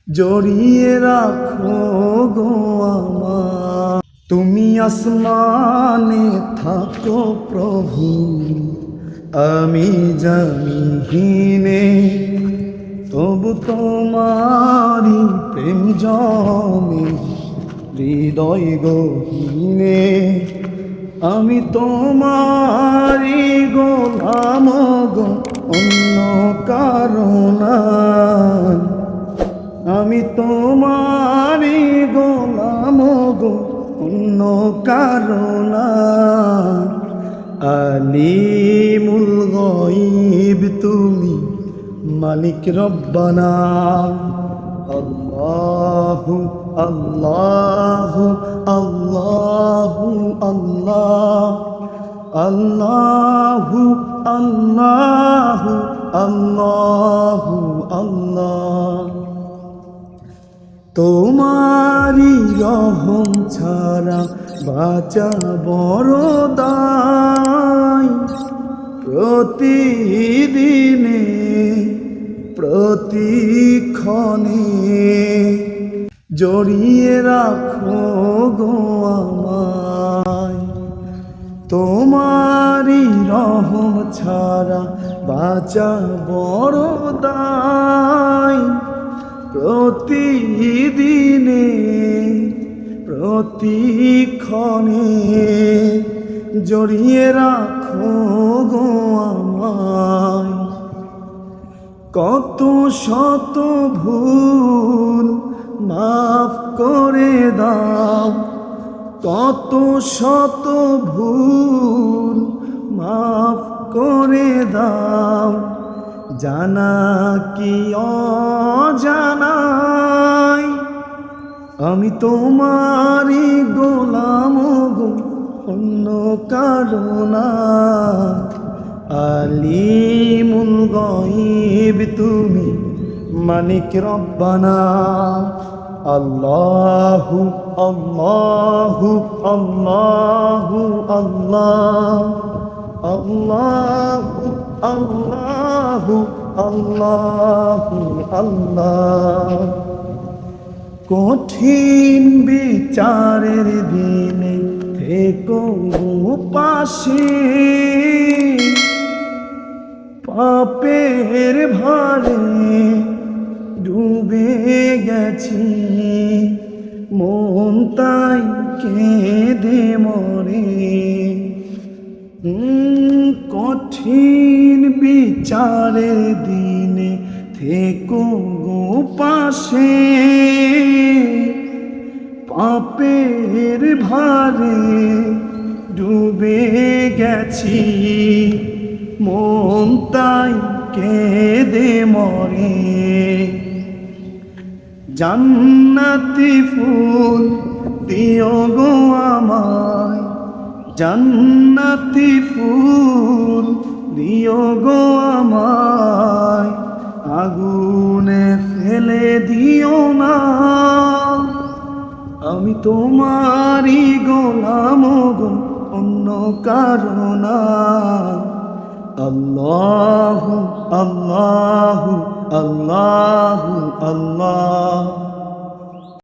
জড়িয়ে রাখো গো আমার। তুমি আসমানে থাকো প্রভু, আমি জামিনে, তবু তোমারি প্রেম জমে হৃদয় গহীনে। আমি তোমারি গোলাম গো, অন্য কারণ। আমি তোমারি গোলাম গো, অন্য কারণ। আলিমুল গায়ব তুমি, মালিক রব্বানা। আল্লাহু আল্লাহু আল্লাহু আল্লাহ, আল্লাহু আল্লাহু আল্লাহু আল্লাহ। তোমারি রহম ছাড়া বাঁচা বড় দায়। প্রতিদিনে প্রতিক্ষণে জড়িয়ে রাখো গো আমায়। তোমারি রহম ছাড়া বাঁচা বড় দায়। প্রতিদিনে প্রতিক্ষণে জড়িয়ে রাখো গো আমায়। কত শত ভুল মাফ করে দাও, কত শত ভুল মাফ করে দাও। জানা কি অজানাই আমি তোমারি গোলাম গো, অন্য কারণ। আলিমুল গায়ব তুমি, মালিক রব্বানা। আল্লাহু আল্লাহু আল্লাহু আল্লাহ, আল্লাহু আল্লাহু আল্লাহু আল্লাহ। কঠিন বিচারের দিনে থেকো পাশে, পাপের ভারে ডুবে গেছি, মন তাই কেঁদে মরে। কঠিন বিচারের দিনে থেকো গো পাশে, পাপের ভারে ডুবে গেছি, মন তাই কেঁদে মরে। জান্নাতি ফুল দিও গো আমায়, জান্নাতি ফুল দিও গো আমায়। আগুনে ফেলে দিও না, আমি তোমারি গোলাম গো, অন্য কারণ। আল্লাহু আল্লাহু আল্লাহু আল্লাহ।